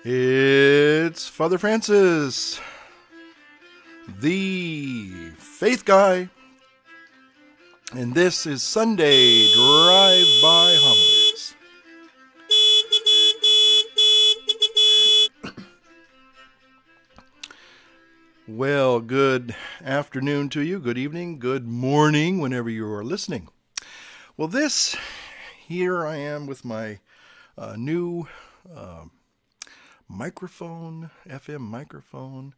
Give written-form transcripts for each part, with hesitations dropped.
It's Father Francis, the faith guy, and this is Sunday Drive-By Homilies. Well, good afternoon to you, good evening, good morning, whenever you are listening. Well, here I am with my new microphone, FM microphone,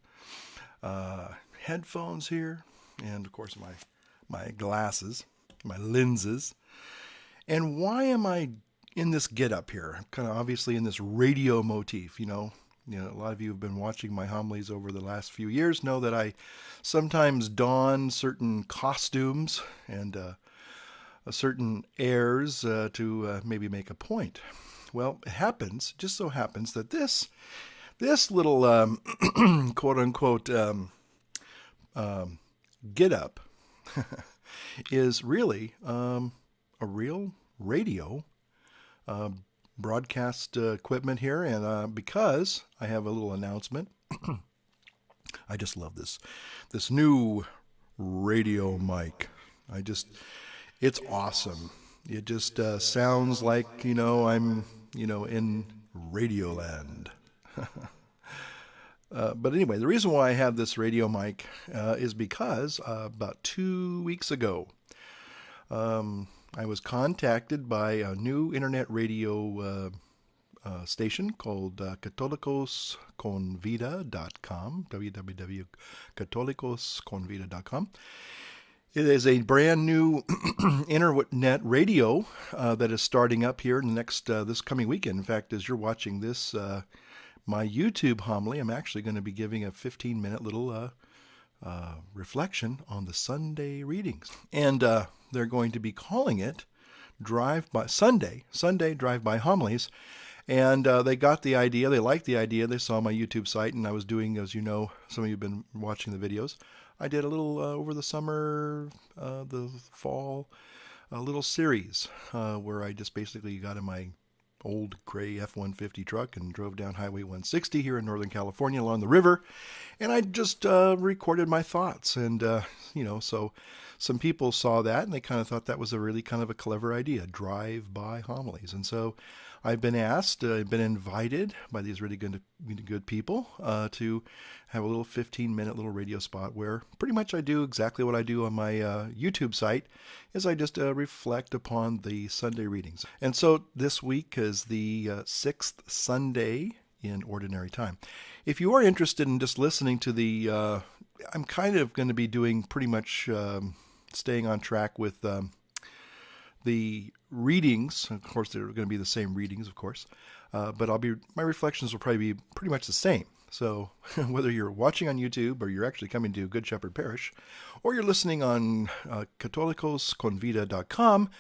headphones here, and of course my glasses, my lenses. And why am I in this get-up here? I'm kind of obviously in this radio motif, You know, a lot of you have been watching my homilies over the last few years know that I sometimes don certain costumes and certain airs to maybe make a point. Well, just so happens that this little quote-unquote get-up is really a real radio broadcast equipment here, and because I have a little announcement, I just love this new radio mic. It's awesome. It just sounds like I'm in Radioland. But anyway, the reason why I have this radio mic is because about 2 weeks ago, I was contacted by a new internet radio station called catolicosconvida.com, www.catolicosconvida.com. It is a brand new internet radio that is starting up here in the this coming weekend. In fact, as you're watching this, my YouTube homily, I'm actually going to be giving a 15-minute little reflection on the Sunday readings. And they're going to be calling it Sunday Drive-By Homilies. And they got the idea, they liked the idea, they saw my YouTube site, and I was doing, as you know, some of you have been watching the videos, I did a little, over the summer, the fall, a little series where I just basically got in my old gray F-150 truck and drove down Highway 160 here in Northern California along the river, and I just recorded my thoughts, and so some people saw that and they kind of thought that was a really kind of a clever idea, drive-by homilies. And so I've been asked, I've been invited by these really good people to have a little 15-minute little radio spot where pretty much I do exactly what I do on my YouTube site, is I just reflect upon the Sunday readings. And so this week is the sixth Sunday in Ordinary Time. If you are interested in just listening to I'm kind of going to be doing pretty much staying on track with the readings. Of course, they're going to be the same readings, of course, but my reflections will probably be pretty much the same. So whether you're watching on YouTube or you're actually coming to Good Shepherd Parish, or you're listening on catolicosconvida.com,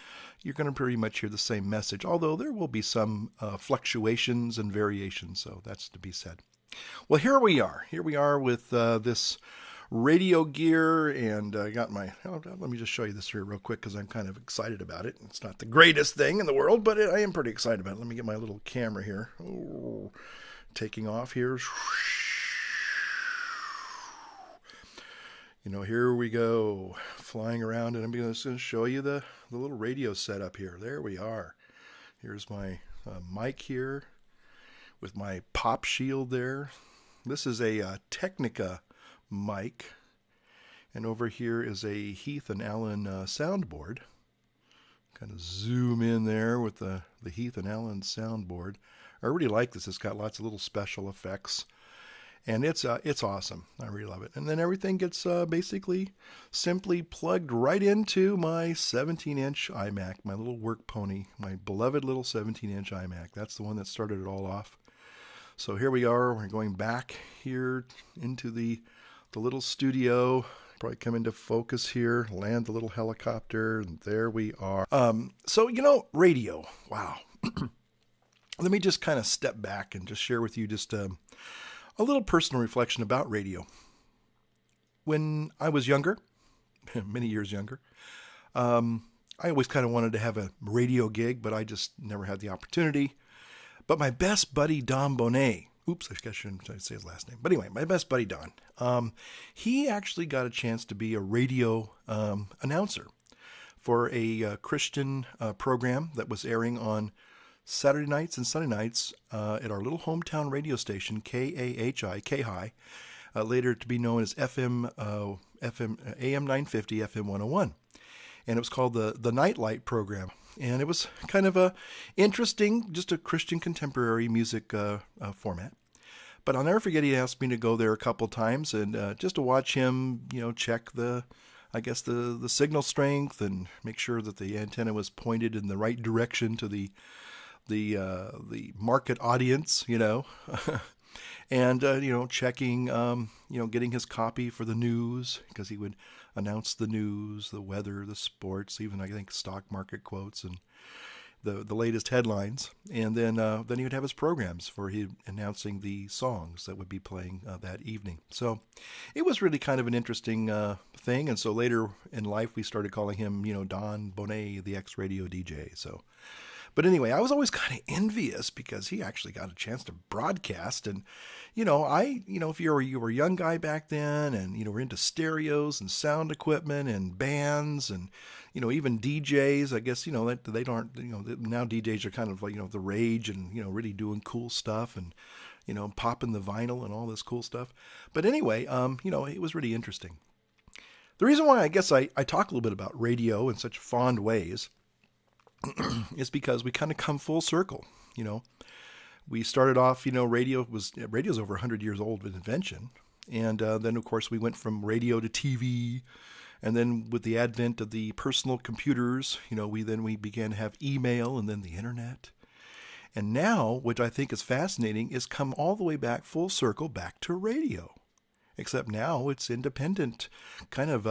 you're going to pretty much hear the same message, although there will be some fluctuations and variations, so that's to be said. Well, here we are with this radio gear, and I got let me just show you this here real quick because I'm kind of excited about it. It's not the greatest thing in the world, but I am pretty excited about it. Let me get my little camera here. Oh, taking off here. Here we go, flying around, and I'm just going to show you the little radio setup here. There we are. Here's my mic here with my pop shield there. This is a Technica mic, and over here is a Heath and Allen soundboard. Kind of zoom in there with the Heath and Allen soundboard. I really like this. It's got lots of little special effects, and it's awesome. I really love it. And then everything gets basically simply plugged right into my 17-inch iMac, my little work pony, my beloved little 17-inch iMac. That's the one that started it all off. So here we are. We're going back here into the little studio. Probably come into focus here, land the little helicopter, and there we are. So radio. Wow. Let me just kind of step back and just share with you just a little personal reflection about radio. When I was younger, many years younger, I always kind of wanted to have a radio gig, but I just never had the opportunity. But my best buddy, Don Bonet, oops, I shouldn't say his last name. But anyway, my best buddy, Don, he actually got a chance to be a radio announcer for a Christian program that was airing on Saturday nights and Sunday nights at our little hometown radio station, KAHI, later to be known as FM AM 950, FM 101. And it was called the Nightlight program. And it was kind of a interesting, just a Christian contemporary music format. But I'll never forget he asked me to go there a couple times and just to watch him, check the signal strength and make sure that the antenna was pointed in the right direction to the market audience, and checking, getting his copy for the news, because he would announce the news, the weather, the sports, even I think stock market quotes and the latest headlines. And then he would have his programs for he announcing the songs that would be playing that evening. So it was really kind of an interesting thing. And so later in life we started calling him, Don Bonet, the ex-radio DJ. So. But anyway, I was always kind of envious because he actually got a chance to broadcast. And, if you were a young guy back then and, were into stereos and sound equipment and bands and, even DJs, I guess, that they don't, now DJs are kind of like, the rage and, really doing cool stuff and, popping the vinyl and all this cool stuff. But anyway, it was really interesting. The reason why I guess I talk a little bit about radio in such fond ways is because we kind of come full circle. We started off, radio's over 100 years old with invention. And then, of course, we went from radio to TV. And then with the advent of the personal computers, we began to have email and then the internet. And now, which I think is fascinating, is come all the way back full circle back to radio. Except now it's independent, kind of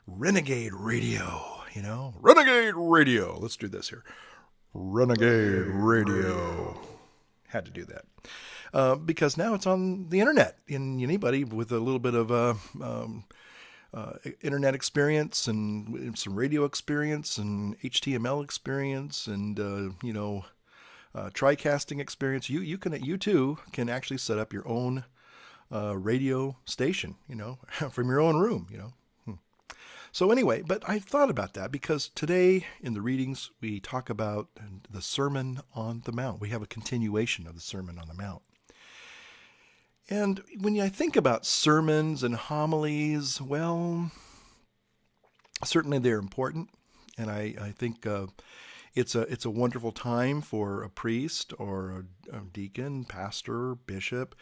renegade radio. Renegade radio. Let's do this here. Renegade radio. Had to do that. Because now it's on the internet. And anybody with a little bit of internet experience and some radio experience and HTML experience and, TriCasting experience, you too can actually set up your own radio station, from your own room, So anyway, but I thought about that because today in the readings, we talk about the Sermon on the Mount. We have a continuation of the Sermon on the Mount. And when I think about sermons and homilies, well, certainly they're important. And I think it's a wonderful time for a priest or a deacon, pastor, bishop,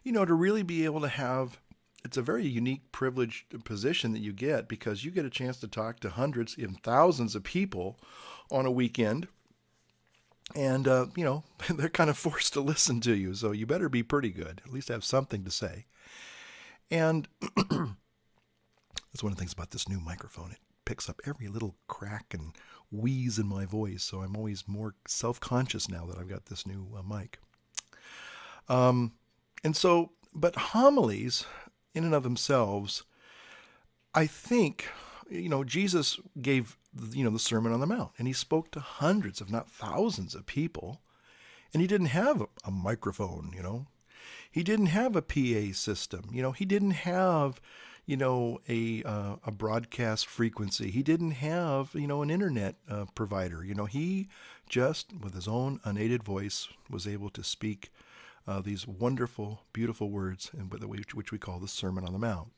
to really be able to have. It's a very unique, privileged position that you get because you get a chance to talk to hundreds, even thousands of people on a weekend. And, they're kind of forced to listen to you. So you better be pretty good, at least have something to say. And that's one of the things about this new microphone. It picks up every little crack and wheeze in my voice. So I'm always more self-conscious now that I've got this new mic. But homilies, in and of themselves, I think, Jesus gave, the Sermon on the Mount, and he spoke to hundreds, if not thousands of people, and he didn't have a microphone, He didn't have a PA system, he didn't have, a broadcast frequency. He didn't have, an internet provider. He just, with his own unaided voice, was able to speak these wonderful, beautiful words, which we call the Sermon on the Mount.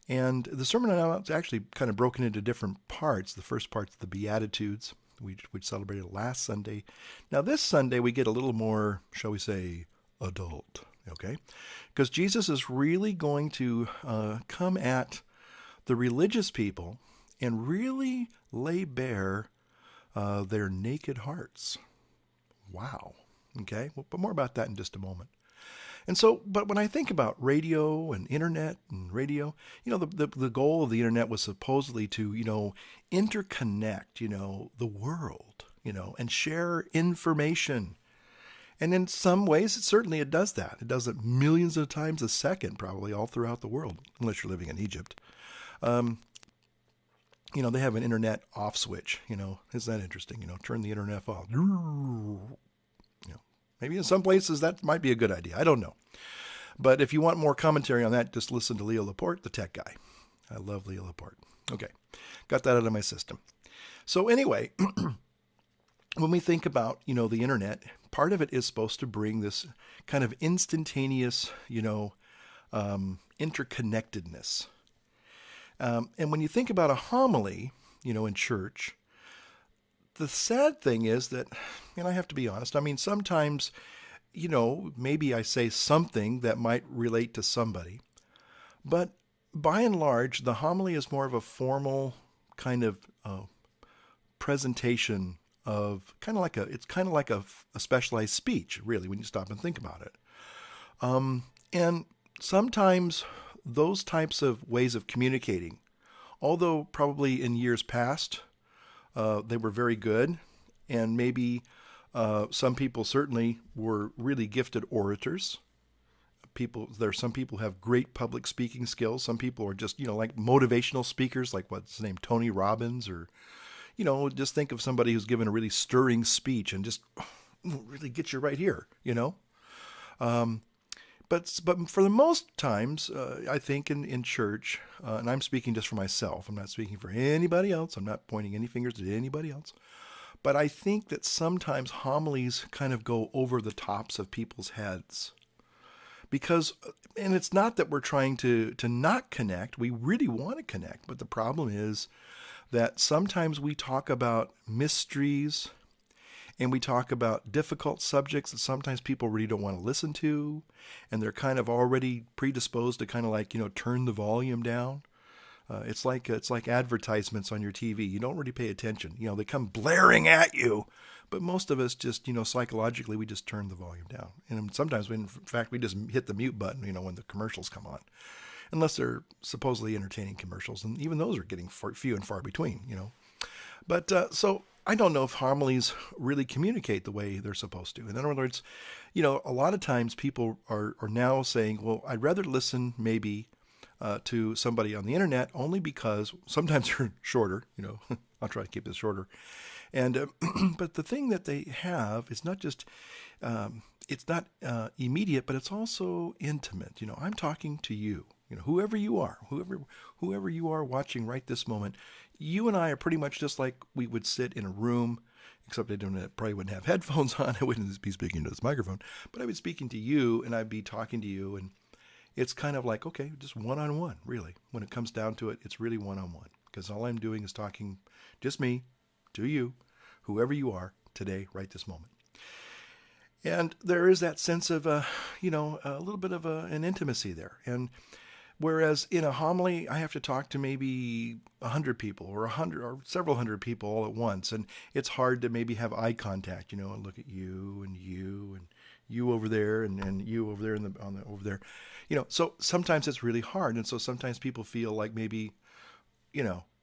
And the Sermon on the Mount is actually kind of broken into different parts. The first part's the Beatitudes, which celebrated last Sunday. Now this Sunday we get a little more, shall we say, adult, okay? Because Jesus is really going to come at the religious people and really lay bare their naked hearts. Wow. Okay, but more about that in just a moment. And so, but when I think about radio and internet and radio, the goal of the internet was supposedly to, interconnect, the world, and share information. And in some ways, it does that. It does it millions of times a second, probably all throughout the world, unless you're living in Egypt. They have an internet off switch, isn't that interesting? Turn the internet off. Maybe in some places that might be a good idea. I don't know. But if you want more commentary on that, just listen to Leo Laporte, the tech guy. I love Leo Laporte. Okay, got that out of my system. So anyway, when we think about, the internet, part of it is supposed to bring this kind of instantaneous, interconnectedness. And when you think about a homily, in church, the sad thing is that, and I have to be honest, sometimes, maybe I say something that might relate to somebody, but by and large, the homily is more of a formal kind of presentation of it's kind of like a specialized speech, really, when you stop and think about it. And sometimes those types of ways of communicating, although probably in years past, they were very good, and maybe some people certainly were really gifted orators. Some people have great public speaking skills. Some people are just, like motivational speakers, like what's his name, Tony Robbins, or, just think of somebody who's given a really stirring speech and just really get you right here, But for the most times, I think in church, and I'm speaking just for myself, I'm not speaking for anybody else, I'm not pointing any fingers at anybody else, but I think that sometimes homilies kind of go over the tops of people's heads. Because, and it's not that we're trying to not connect, we really want to connect, but the problem is that sometimes we talk about mysteries and we talk about difficult subjects that sometimes people really don't want to listen to, and they're kind of already predisposed to kind of like, turn the volume down. It's like advertisements on your TV. You don't really pay attention. They come blaring at you, but most of us just, psychologically, we just turn the volume down. And sometimes, in fact, we just hit the mute button, when the commercials come on, unless they're supposedly entertaining commercials, and even those are getting few and far between, But so I don't know if homilies really communicate the way they're supposed to. In other words, a lot of times people are now saying, well, I'd rather listen maybe to somebody on the internet only because sometimes they're shorter, I'll try to keep this shorter. And but the thing that they have is not just, it's not immediate, but it's also intimate. I'm talking to you, whoever you are, whoever you are watching right this moment. You and I are pretty much just like we would sit in a room, except I probably wouldn't have headphones on. I wouldn't be speaking to this microphone, but I would be speaking to you and I'd be talking to you. And it's kind of like, okay, just one-on-one, really. When it comes down to it, it's really one-on-one, because all I'm doing is talking, just me, to you, whoever you are today, right this moment. And there is that sense of, a little bit of an intimacy there. And whereas in a homily, I have to talk to maybe 100 people or 100 or several hundred people all at once. And it's hard to maybe have eye contact, and look at you and you over there and you over there over there. So sometimes it's really hard. And so sometimes people feel like maybe,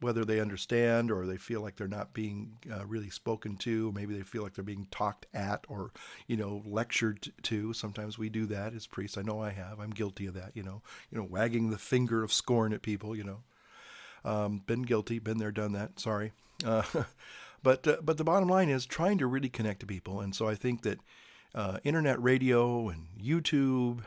whether they understand or they feel like they're not being really spoken to, maybe they feel like they're being talked at or, lectured to. Sometimes we do that as priests. I know I have. I'm guilty of that, wagging the finger of scorn at people, been guilty, been there, done that. Sorry. But the bottom line is trying to really connect to people. And so I think that internet radio and YouTube,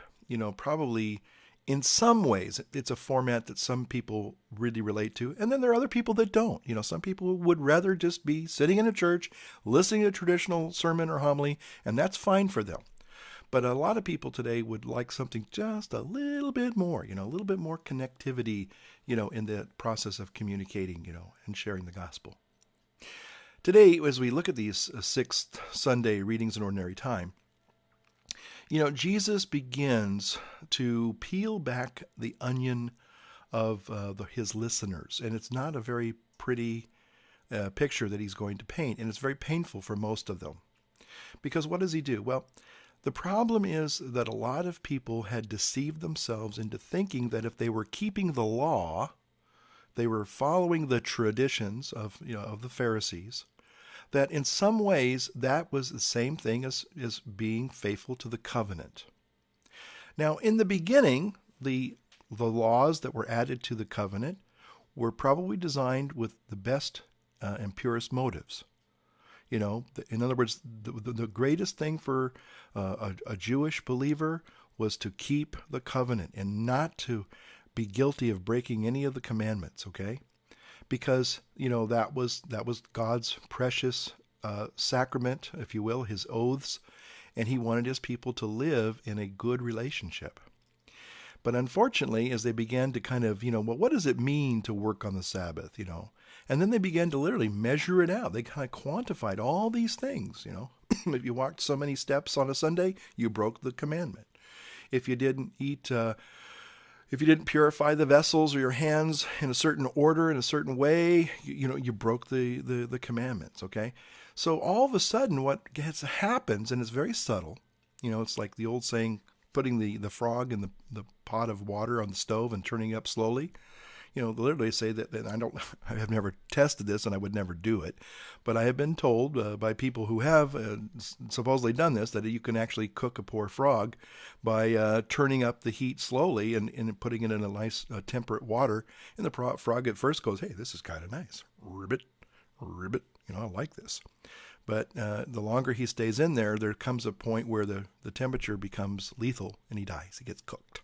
probably in some ways, it's a format that some people really relate to. And then there are other people that don't. Some people would rather just be sitting in a church, listening to a traditional sermon or homily, and that's fine for them. But a lot of people today would like something just a little bit more, a little bit more connectivity, in the process of communicating, and sharing the gospel. Today, as we look at these sixth Sunday readings in Ordinary Time, Jesus begins to peel back the onion of his listeners. And it's not a very pretty picture that he's going to paint. And it's very painful for most of them. Because what does he do? Well, the problem is that a lot of people had deceived themselves into thinking that if they were keeping the law, they were following the traditions of the Pharisees, that in some ways that was the same thing as being faithful to the covenant. Now, in the beginning, the laws that were added to the covenant were probably designed with the best and purest motives. In other words, the greatest thing for a Jewish believer was to keep the covenant and not to be guilty of breaking any of the commandments, okay? Because, that was God's precious sacrament, if you will, his oaths, and he wanted his people to live in a good relationship. But unfortunately, as they began to kind of, well, what does it mean to work on the Sabbath, And then they began to literally measure it out. They kind of quantified all these things, If you walked so many steps on a Sunday, you broke the commandment. If you didn't if you didn't purify the vessels or your hands in a certain order, in a certain way, you broke the commandments, okay? So all of a sudden what happens, and it's very subtle, it's like the old saying, putting the frog in the pot of water on the stove and turning it up slowly. Literally say that I have never tested this and I would never do it, but I have been told by people who have supposedly done this that you can actually cook a poor frog by turning up the heat slowly and putting it in a nice temperate water. And the frog at first goes, hey, this is kind of nice. Ribbit, ribbit, I like this. But the longer he stays in there comes a point where the temperature becomes lethal and he dies. He gets cooked.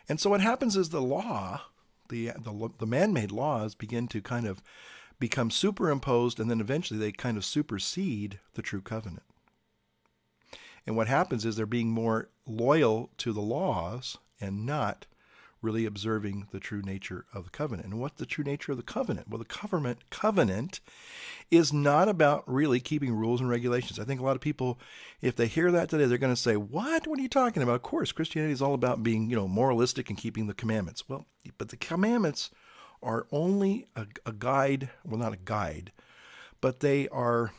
And so what happens is the law, the man-made laws begin to kind of become superimposed, and then eventually they kind of supersede the true covenant. And what happens is they're being more loyal to the laws and not really observing the true nature of the covenant. And what's the true nature of the covenant? Well, the covenant is not about really keeping rules and regulations. I think a lot of people, if they hear that today, they're going to say, what are you talking about? Of course, Christianity is all about being, moralistic and keeping the commandments. Well, but the commandments are only a guide, well, not a guide, but they are,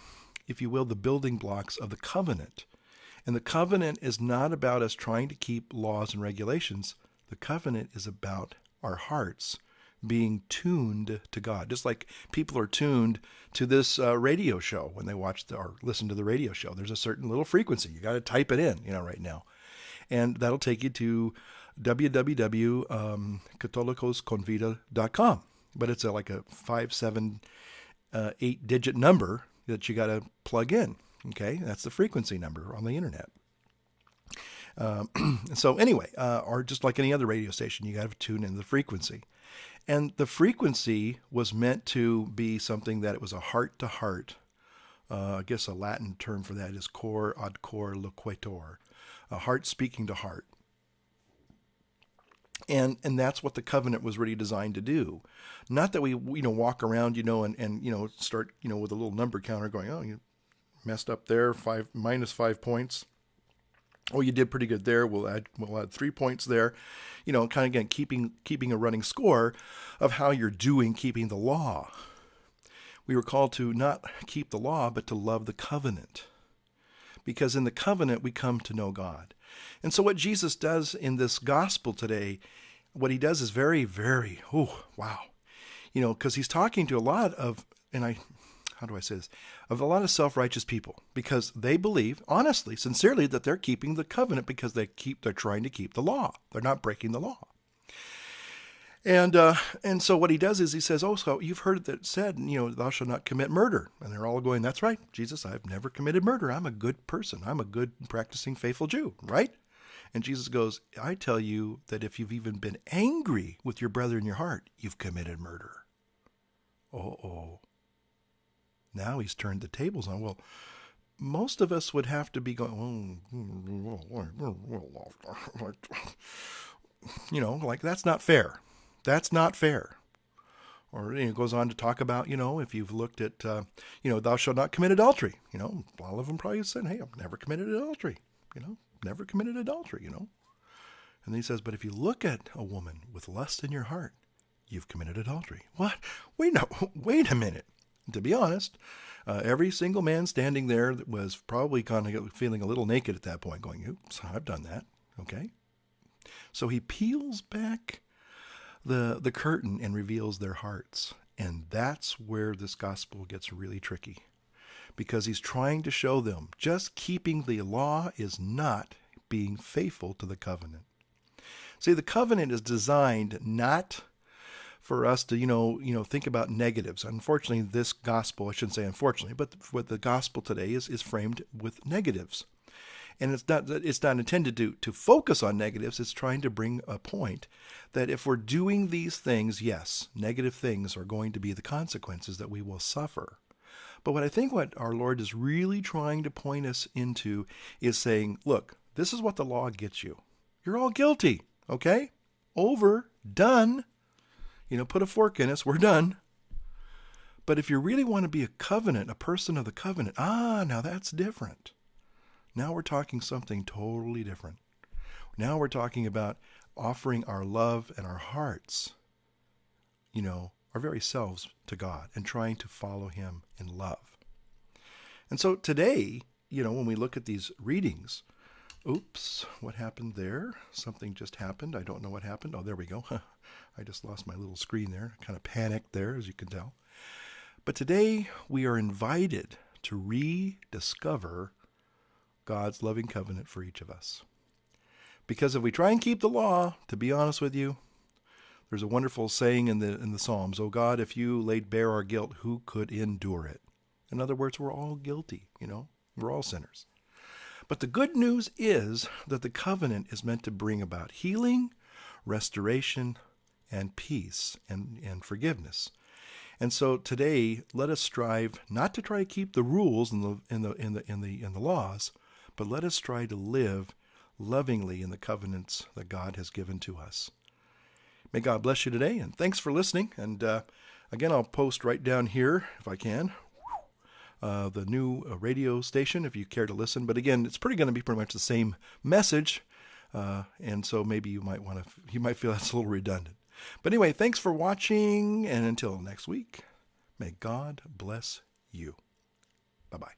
if you will, the building blocks of the covenant. And the covenant is not about us trying to keep laws and regulations. The covenant is about our hearts being tuned to God, just like people are tuned to this radio show when they watch or listen to the radio show. There's a certain little frequency. You got to type it in, right now. And that'll take you to www.catolicosconvida.com. But it's like a 5, 7, 8-digit number that you got to plug in. Okay, that's the frequency number on the internet. So anyway, or just like any other radio station, you got to tune in the frequency. And the frequency was meant to be something that it was a heart-to-heart. I guess a Latin term for that is cor ad cor loquator, a heart speaking to heart. And that's what the covenant was really designed to do. Not that we walk around and start with a little number counter going, oh, you messed up there, -5 points. Oh, you did pretty good there. We'll add 3 points there. Kind of again keeping a running score of how you're doing keeping the law. We were called to not keep the law, but to love the covenant. Because in the covenant, we come to know God. And so what Jesus does in this gospel today, what he does is very, very, wow. Because he's talking to a lot of, how do I say this, of a lot of self-righteous people, because they believe, honestly, sincerely, that they're keeping the covenant because they're trying to keep the law. They're not breaking the law. And so what he does is he says, oh, so you've heard that said, thou shalt not commit murder. And they're all going, that's right, Jesus, I've never committed murder. I'm a good person. I'm a good practicing faithful Jew, right? And Jesus goes, I tell you that if you've even been angry with your brother in your heart, you've committed murder. Oh. Now he's turned the tables on. Well, most of us would have to be going, like that's not fair. That's not fair. Or it goes on to talk about, if you've looked at, thou shalt not commit adultery. A lot of them probably said, hey, I've never committed adultery. Never committed adultery, And then he says, but if you look at a woman with lust in your heart, you've committed adultery. What? Wait a minute. To be honest, every single man standing there was probably kind of feeling a little naked at that point, going, oops, I've done that. Okay. So he peels back the curtain and reveals their hearts. And that's where this gospel gets really tricky, because he's trying to show them just keeping the law is not being faithful to the covenant. See, the covenant is designed not for us to, think about negatives. Unfortunately, this gospel, I shouldn't say unfortunately, but what the gospel today is framed with negatives. And it's not intended to focus on negatives. It's trying to bring a point that if we're doing these things, yes, negative things are going to be the consequences that we will suffer. But what our Lord is really trying to point us into is saying, look, this is what the law gets you. You're all guilty, okay? Over, done. Put a fork in us, we're done. But if you really want to be a person of the covenant, now that's different. Now we're talking something totally different. Now we're talking about offering our love and our hearts, our very selves to God and trying to follow him in love. And so today, when we look at these readings, oops, what happened there? Something just happened. I don't know what happened. Oh, there we go. I just lost my little screen there. Kind of panicked there, as you can tell. But today we are invited to rediscover God's loving covenant for each of us. Because if we try and keep the law, to be honest with you, there's a wonderful saying in the Psalms, "Oh God, if you laid bare our guilt, who could endure it?" In other words, we're all guilty, we're all sinners. But the good news is that the covenant is meant to bring about healing, restoration, and peace and forgiveness. And so today, let us strive not to try to keep the rules and the laws, but let us try to live lovingly in the covenants that God has given to us. May God bless you today, and thanks for listening. And again, I'll post right down here, if I can, the new radio station, if you care to listen. But again, it's going to be pretty much the same message, and so maybe you might feel that's a little redundant. But anyway, thanks for watching, and until next week, may God bless you. Bye-bye.